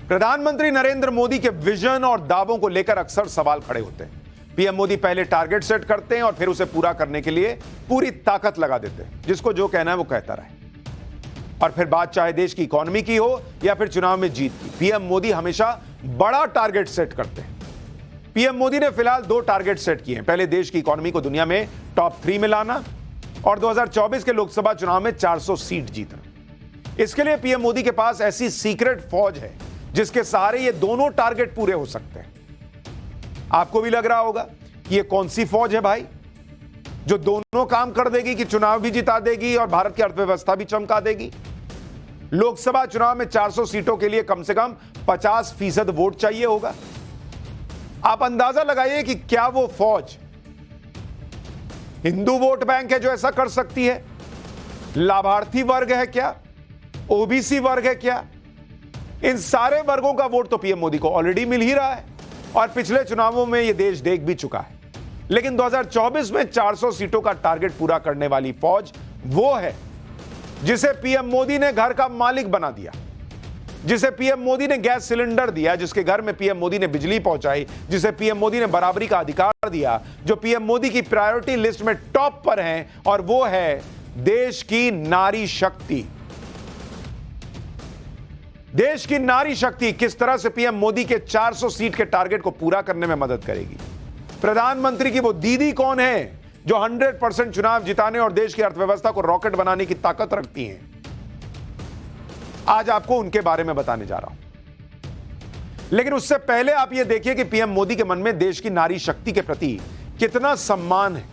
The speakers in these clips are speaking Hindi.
प्रधानमंत्री नरेंद्र मोदी के विजन और दावों को लेकर अक्सर सवाल खड़े होते हैं। पीएम मोदी पहले टारगेट सेट करते हैं और फिर उसे पूरा करने के लिए पूरी ताकत लगा देते हैं। जिसको जो कहना है वो कहता रहे। और फिर बात चाहे देश की इकोनॉमी की हो या फिर चुनाव में जीत की, पीएम मोदी हमेशा बड़ा टारगेट सेट करते हैं। पीएम मोदी ने फिलहाल 2 टारगेट सेट किए हैं। पहले देश की इकोनॉमी को दुनिया में टॉप 3 में लाना और 2024 के लोकसभा चुनाव में 400 सीट जीतना। इसके लिए पीएम मोदी के पास ऐसी सीक्रेट फौज है जिसके सहारे ये दोनों टारगेट पूरे हो सकते हैं। आपको भी लग रहा होगा कि ये कौन सी फौज है भाई, जो दोनों काम कर देगी कि चुनाव भी जिता देगी और भारत की अर्थव्यवस्था भी चमका देगी। लोकसभा चुनाव में 400 सीटों के लिए कम से कम 50% वोट चाहिए होगा। आप अंदाजा लगाइए कि क्या वो फौज हिंदू वोट बैंक है जो ऐसा कर सकती है, लाभार्थी वर्ग है क्या, ओबीसी वर्ग है क्या? इन सारे वर्गों का वोट तो पीएम मोदी को ऑलरेडी मिल ही रहा है और पिछले चुनावों में यह देश देख भी चुका है। लेकिन 2024 में 400 सीटों का टारगेट पूरा करने वाली फौज वो है जिसे पीएम मोदी ने घर का मालिक बना दिया, जिसे पीएम मोदी ने गैस सिलेंडर दिया, जिसके घर में पीएम मोदी ने बिजली पहुंचाई, जिसे पीएम मोदी ने बराबरी का अधिकार दिया, जो पीएम मोदी की प्रायोरिटी लिस्ट में टॉप पर हैं, और वो है देश की नारी शक्ति। देश की नारी शक्ति किस तरह से पीएम मोदी के 400 सीट के टारगेट को पूरा करने में मदद करेगी। प्रधानमंत्री की वो दीदी कौन है जो 100% चुनाव जिताने और देश की अर्थव्यवस्था को रॉकेट बनाने की ताकत रखती हैं। आज आपको उनके बारे में बताने जा रहा हूं। लेकिन उससे पहले आप यह देखिए कि पीएम मोदी के मन में देश की नारी शक्ति के प्रति कितना सम्मान है।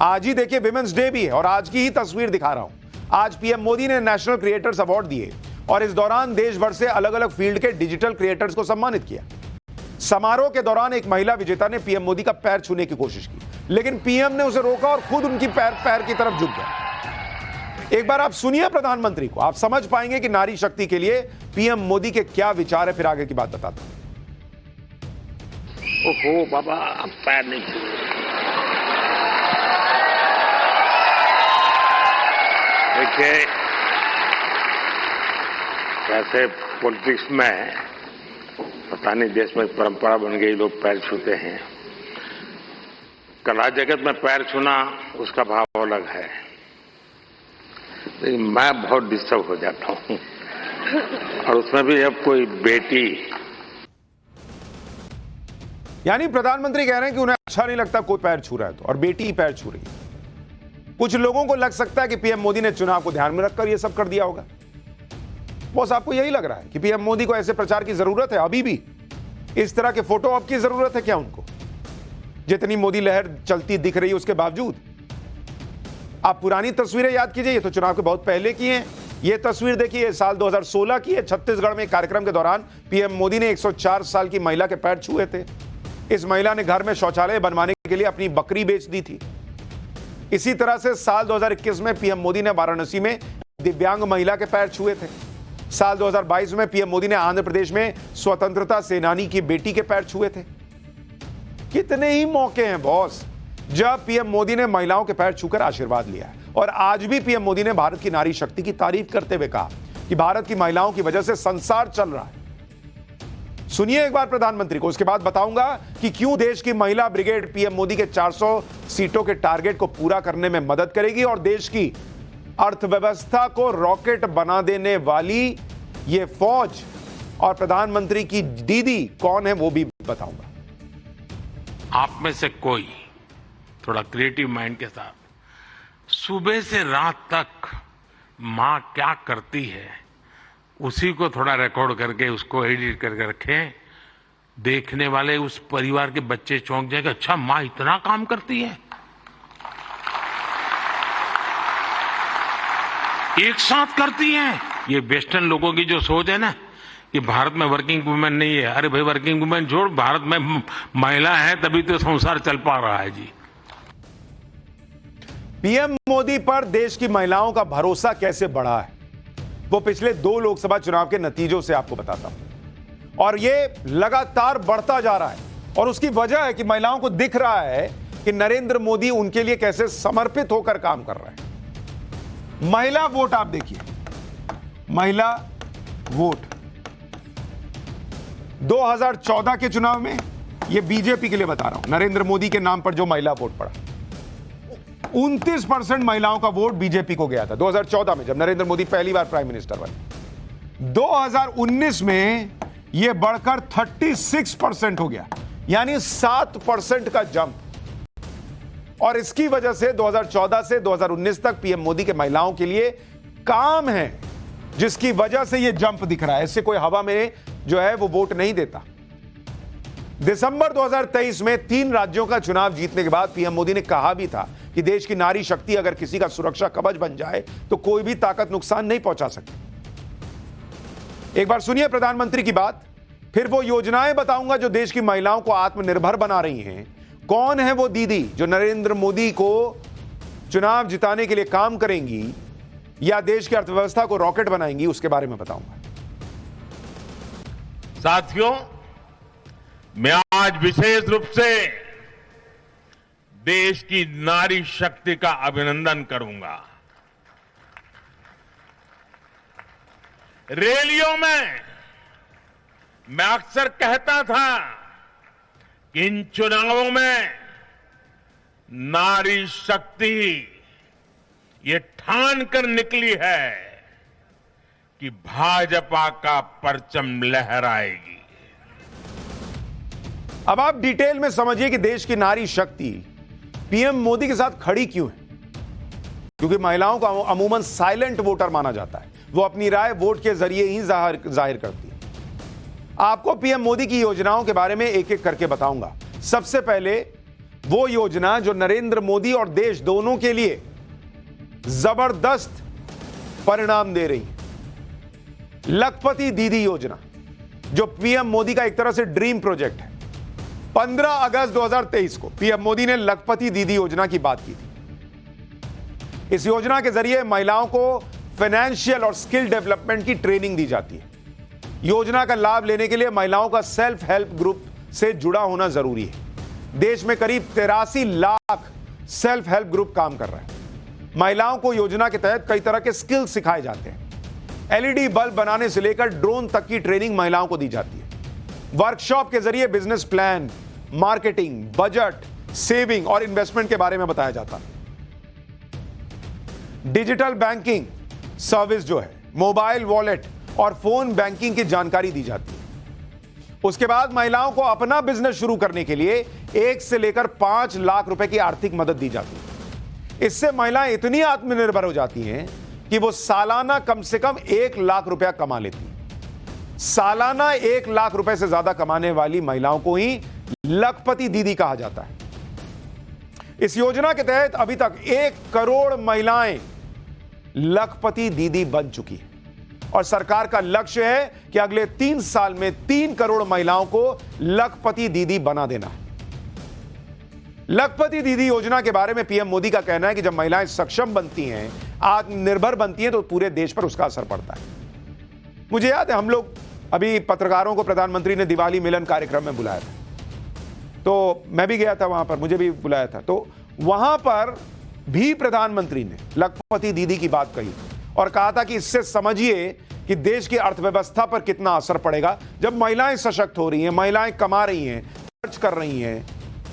आज ही देखिए विमेंस डे भी है और आज की ही तस्वीर दिखा रहा हूं। आज पीएम मोदी ने नेशनल क्रिएटर्स अवार्ड दिए और इस दौरान देश भर से अलग अलग फील्ड के डिजिटल क्रिएटर्स को सम्मानित किया। समारोह के दौरान एक महिला विजेता ने पीएम मोदी का पैर छूने की कोशिश की, लेकिन पीएम ने उसे रोका और खुद उनकी पैर की तरफ झुक गया। एक बार आप सुनिए प्रधानमंत्री को, आप समझ पाएंगे कि नारी शक्ति के लिए पीएम मोदी के क्या विचार है। फिर आगे की बात बताता हूं। ओहो बाबा, आप पैर नहीं छू। देखिए, वैसे पॉलिटिक्स में पता नहीं देश में परंपरा बन गई, लोग पैर छूते हैं। कला जगत में पैर छूना उसका भाव अलग है, लेकिन मैं बहुत डिस्टर्ब हो जाता हूं। और उसमें भी अब कोई बेटी, यानी प्रधानमंत्री कह रहे हैं कि उन्हें अच्छा नहीं लगता कोई पैर छू रहा है तो, और बेटी ही पैर छू रही है। कुछ लोगों को लग सकता है कि पीएम मोदी ने चुनाव को ध्यान में रखकर यह सब कर दिया होगा। बॉस, आपको यही लग रहा है कि पीएम मोदी को ऐसे प्रचार की जरूरत है? अभी भी इस तरह के फोटो ऑप की जरूरत है क्या उनको, जितनी मोदी लहर चलती दिख रही है उसके बावजूद? आप पुरानी तस्वीरें याद कीजिए, ये तो चुनाव के बहुत पहले की हैं। ये तस्वीर देखिए, साल 2016 की है। छत्तीसगढ़ में एक कार्यक्रम के दौरान पीएम मोदी ने 104 साल की महिला के पैर छुए थे। इस महिला ने घर में शौचालय बनवाने के लिए अपनी बकरी बेच दी थी। इसी तरह से साल 2021 में पीएम मोदी ने वाराणसी में दिव्यांग महिला के पैर छुए थे। साल 2022 में पीएम मोदी ने आंध्र प्रदेश में स्वतंत्रता सेनानी की बेटी के पैर छुए थे। कितने ही मौके हैं बॉस जब पीएम मोदी ने महिलाओं के पैर छूकर आशीर्वाद लिया है। और आज भी पीएम मोदी ने भारत की नारी शक्ति की तारीफ करते हुए कहा कि भारत की महिलाओं की वजह से संसार चल रहा है। सुनिए एक बार प्रधानमंत्री को, उसके बाद बताऊंगा कि क्यों देश की महिला ब्रिगेड पीएम मोदी के 400 सीटों के टारगेट को पूरा करने में मदद करेगी और देश की अर्थव्यवस्था को रॉकेट बना देने वाली ये फौज और प्रधानमंत्री की दीदी कौन है वो भी बताऊंगा। आप में से कोई थोड़ा क्रिएटिव माइंड के साथ सुबह से रात तक मां क्या करती है उसी को थोड़ा रिकॉर्ड करके उसको एडिट करके रखें। देखने वाले उस परिवार के बच्चे चौंक जाएंगे, अच्छा मां इतना काम करती है। एक साथ करती हैं। ये वेस्टर्न लोगों की जो सोच है ना कि भारत में वर्किंग वुमेन नहीं है, अरे भाई वर्किंग वुमेन छोड़, भारत में महिला है तभी तो संसार चल पा रहा है जी। पीएम मोदी पर देश की महिलाओं का भरोसा कैसे बढ़ा है वो पिछले 2 लोकसभा चुनाव के नतीजों से आपको बताता हूं। और ये लगातार बढ़ता जा रहा है और उसकी वजह है कि महिलाओं को दिख रहा है कि नरेंद्र मोदी उनके लिए कैसे समर्पित होकर काम कर रहे हैं। महिला वोट आप देखिए, महिला वोट 2014 के चुनाव में, ये बीजेपी के लिए बता रहा हूं, नरेंद्र मोदी के नाम पर जो महिला वोट पड़ा, 29% महिलाओं का वोट बीजेपी को गया था 2014 में, जब नरेंद्र मोदी पहली बार प्राइम मिनिस्टर बने। 2019 में यह बढ़कर 36% हो गया, यानी 7% का जंप। और इसकी वजह से 2014 से 2019 तक पीएम मोदी के महिलाओं के लिए काम है, जिसकी वजह से यह जंप दिख रहा है। इससे कोई हवा में जो है वो वोट नहीं देता। दिसंबर 2023 में 3 राज्यों का चुनाव जीतने के बाद पीएम मोदी ने कहा भी था कि देश की नारी शक्ति अगर किसी का सुरक्षा कवच बन जाए तो कोई भी ताकत नुकसान नहीं पहुंचा सकती। एक बार सुनिए प्रधानमंत्री की बात, फिर वो योजनाएं बताऊंगा जो देश की महिलाओं को आत्मनिर्भर बना रही हैं। कौन है वो दीदी जो नरेंद्र मोदी को चुनाव जिताने के लिए काम करेंगी या देश की अर्थव्यवस्था को रॉकेट बनाएंगी, उसके बारे में बताऊंगा। साथियों, मैं आज विशेष रूप से देश की नारी शक्ति का अभिनंदन करूंगा। रैलियों में मैं अक्सर कहता था कि इन चुनावों में नारी शक्ति ये ठान कर निकली है कि भाजपा का परचम लहराएगी। अब आप डिटेल में समझिए कि देश की नारी शक्ति पीएम मोदी के साथ खड़ी क्यों है। क्योंकि महिलाओं को अमूमन साइलेंट वोटर माना जाता है, वो अपनी राय वोट के जरिए ही जाहिर करती है। आपको पीएम मोदी की योजनाओं के बारे में एक एक करके बताऊंगा। सबसे पहले वो योजना जो नरेंद्र मोदी और देश दोनों के लिए जबरदस्त परिणाम दे रही है, लखपति दीदी योजना, जो पीएम मोदी का एक तरह से ड्रीम प्रोजेक्ट है। 15 अगस्त 2023 को पीएम मोदी ने लखपति दीदी योजना की बात की थी। इस योजना के जरिए महिलाओं को फाइनेंशियल और स्किल डेवलपमेंट की ट्रेनिंग दी जाती है। योजना का लाभ लेने के लिए महिलाओं का सेल्फ हेल्प ग्रुप से जुड़ा होना जरूरी है। देश में करीब 83 लाख सेल्फ हेल्प ग्रुप काम कर रहे हैं। महिलाओं को योजना के तहत कई तरह के स्किल्स सिखाए जाते हैं। एलईडी बल्ब बनाने से लेकर ड्रोन तक की ट्रेनिंग महिलाओं को दी जाती है। वर्कशॉप के जरिए business plan, marketing, budget, saving और इन्वेस्टमेंट के बारे में बताया जाता है। डिजिटल बैंकिंग सर्विस जो है, मोबाइल वॉलेट और फोन बैंकिंग की जानकारी दी जाती है। उसके बाद महिलाओं को अपना बिजनेस शुरू करने के लिए 1 से लेकर 5 लाख रुपए की आर्थिक मदद दी जाती है। इससे महिलाएं इतनी आत्मनिर्भर हो जाती हैं कि वो सालाना कम से कम 1 लाख रुपया कमा लेती हैं। सालाना 1 लाख रुपए से ज्यादा कमाने वाली महिलाओं को ही लखपति दीदी कहा जाता है। इस योजना के तहत अभी तक 1 करोड़ महिलाएं लखपति दीदी बन चुकी हैं और सरकार का लक्ष्य है कि अगले 3 साल में 3 करोड़ महिलाओं को लखपति दीदी बना देना है। लखपति दीदी योजना के बारे में पीएम मोदी का कहना है कि जब महिलाएं सक्षम बनती हैं, आत्मनिर्भर बनती हैं, तो पूरे देश पर उसका असर पड़ता है। मुझे याद है, हम लोग अभी पत्रकारों को प्रधानमंत्री ने दिवाली मिलन कार्यक्रम में बुलाया था, तो मैं भी गया था वहां पर, मुझे भी बुलाया था। तो वहां पर भी प्रधानमंत्री ने लखपति दीदी की बात कही और कहा था कि इससे समझिए कि देश की अर्थव्यवस्था पर कितना असर पड़ेगा। जब महिलाएं सशक्त हो रही हैं, महिलाएं कमा रही हैं, खर्च कर रही हैं,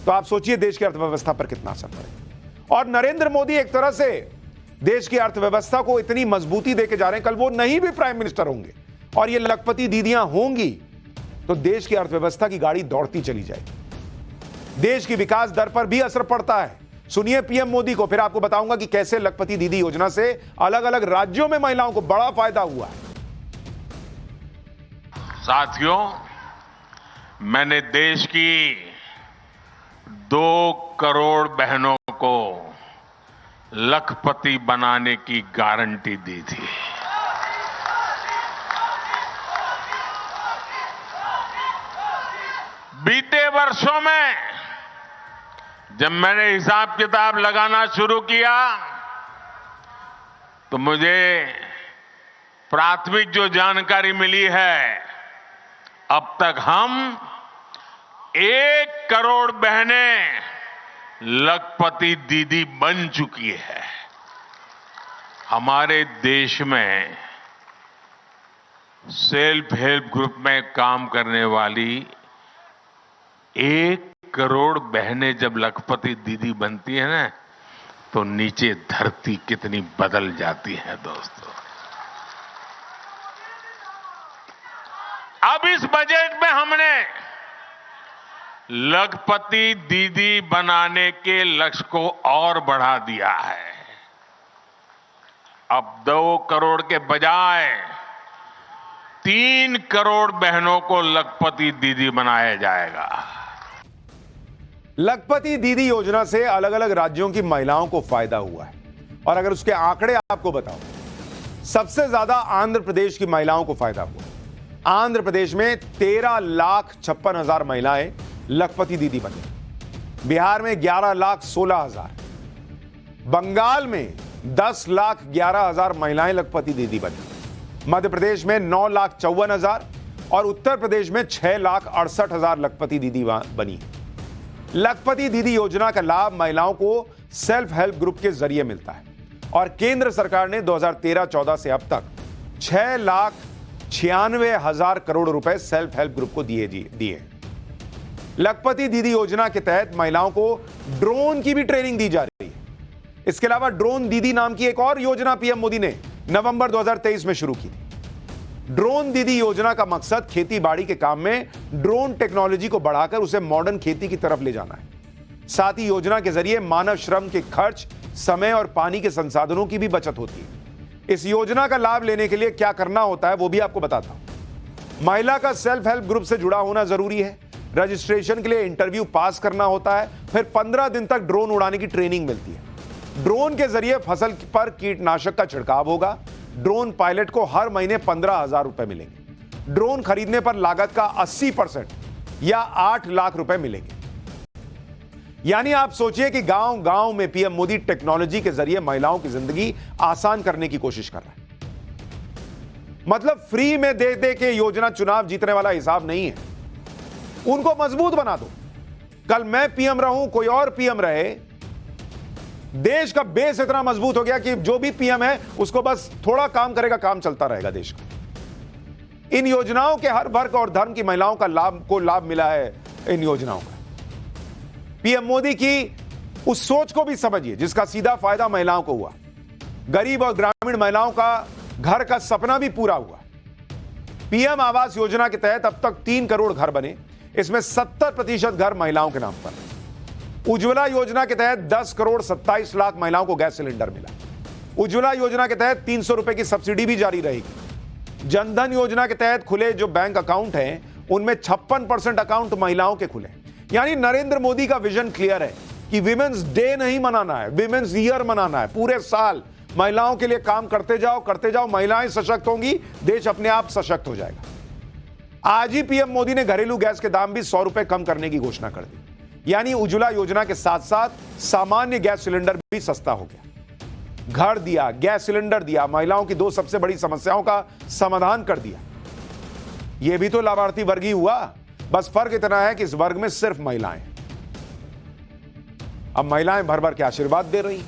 तो आप सोचिए देश की अर्थव्यवस्था पर कितना असर पड़ेगा। और नरेंद्र मोदी एक तरह से देश की अर्थव्यवस्था को इतनी मजबूती देके जा रहे हैं, कल वो नहीं भी प्राइम मिनिस्टर होंगे और ये लखपति दीदियां होंगी तो देश की अर्थव्यवस्था की गाड़ी दौड़ती चली जाएगी। देश की विकास दर पर भी असर पड़ता है। सुनिए पीएम मोदी को, फिर आपको बताऊंगा कि कैसे लखपति दीदी योजना से अलग अलग राज्यों में महिलाओं को बड़ा फायदा हुआ है। साथियों, मैंने देश की 2 करोड़ बहनों को लखपति बनाने की गारंटी दी थी। बीते वर्षों में जब मैंने हिसाब किताब लगाना शुरू किया तो मुझे प्राथमिक जो जानकारी मिली है, अब तक हम 1 करोड़ बहनें लखपति दीदी बन चुकी है। हमारे देश में सेल्फ हेल्प ग्रुप में काम करने वाली 1 करोड़ बहनें जब लखपति दीदी बनती है ना, तो नीचे धरती कितनी बदल जाती है दोस्तों। अब इस बजट में हमने लखपति दीदी बनाने के लक्ष्य को और बढ़ा दिया है। अब 2 करोड़ के बजाय 3 करोड़ बहनों को लखपति दीदी बनाया जाएगा। लखपति दीदी योजना से अलग अलग राज्यों की महिलाओं को फायदा हुआ है, और अगर उसके आंकड़े आपको बताऊं, सबसे ज्यादा आंध्र प्रदेश की महिलाओं को फायदा हुआ। आंध्र प्रदेश में 13,56,000 महिलाएं लखपति दीदी बनी, बिहार में 11,16,000, बंगाल में 10,11,000 महिलाएं लखपति दीदी बनी, मध्य प्रदेश में 9,54,000 और उत्तर प्रदेश में 6,68,000 लखपति दीदी बनी। लखपति दीदी योजना का लाभ महिलाओं को सेल्फ हेल्प ग्रुप के जरिए मिलता है, और केंद्र सरकार ने 2013-14 से अब तक 6,96,000 करोड़ रुपए सेल्फ हेल्प ग्रुप को दिए। लखपति दीदी योजना के तहत महिलाओं को ड्रोन की भी ट्रेनिंग दी जा रही है। इसके अलावा ड्रोन दीदी नाम की एक और योजना पीएम मोदी ने नवंबर 2023 में शुरू की थी। ड्रोन दीदी योजना का मकसद खेती बाड़ी के काम में ड्रोन टेक्नोलॉजी को बढ़ाकर उसे मॉडर्न खेती की तरफ ले जाना है। साथ ही योजना के जरिए मानव श्रम के खर्च, समय और पानी के संसाधनों की भी बचत होती है। इस योजना का लाभ लेने के लिए क्या करना होता है वो भी आपको बताता हूं। महिला का सेल्फ हेल्प ग्रुप से जुड़ा होना जरूरी है। रजिस्ट्रेशन के लिए इंटरव्यू पास करना होता है, फिर 15 दिन तक ड्रोन उड़ाने की ट्रेनिंग मिलती है। ड्रोन के जरिए फसल पर कीटनाशक का छिड़काव होगा। ड्रोन पायलट को हर महीने 15,000 रुपए मिलेंगे। ड्रोन खरीदने पर लागत का 80% या 8 लाख रुपए मिलेंगे। यानी आप सोचिए कि गांव गांव में पीएम मोदी टेक्नोलॉजी के जरिए महिलाओं की जिंदगी आसान करने की कोशिश कर रहा है। मतलब फ्री में दे दे के योजना चुनाव जीतने वाला हिसाब नहीं है। उनको मजबूत बना दो। कल मैं पीएम रहूं, कोई और पीएम रहे, देश का बेस इतना मजबूत हो गया कि जो भी पीएम है उसको बस थोड़ा काम करेगा, काम चलता रहेगा देश का। इन योजनाओं के हर वर्ग और धर्म की महिलाओं का लाभ मिला है। इन योजनाओं का पीएम मोदी की उस सोच को भी समझिए जिसका सीधा फायदा महिलाओं को हुआ। गरीब और ग्रामीण महिलाओं का घर का सपना भी पूरा हुआ। पीएम आवास योजना के तहत अब तक 3 करोड़ घर बने, इसमें 70% घर महिलाओं के नाम पर। उज्ज्वला योजना के तहत 10 करोड़ 27 लाख महिलाओं को गैस सिलेंडर मिला। उज्ज्वला योजना के तहत 300 रुपए की सब्सिडी भी जारी रहेगी। जनधन योजना के तहत खुले जो बैंक अकाउंट हैं, उनमें 56% अकाउंट महिलाओं के खुले। यानी नरेंद्र मोदी का विजन क्लियर है कि विमेंस डे नहीं मनाना है, विमेंस ईयर मनाना है। पूरे साल महिलाओं के लिए काम करते जाओ। महिलाएं सशक्त होंगी, देश अपने आप सशक्त हो जाएगा। आज ही पीएम मोदी ने घरेलू गैस के दाम भी 100 रुपए कम करने की घोषणा कर दी। यानी उज्ज्वला योजना के साथ साथ सामान्य गैस सिलेंडर भी सस्ता हो गया। घर दिया, गैस सिलेंडर दिया, महिलाओं की 2 सबसे बड़ी समस्याओं का समाधान कर दिया। यह भी तो लाभार्थी वर्ग ही हुआ। बस फर्क इतना है कि इस वर्ग में सिर्फ महिलाएं। अब महिलाएं भर भर के आशीर्वाद दे रही।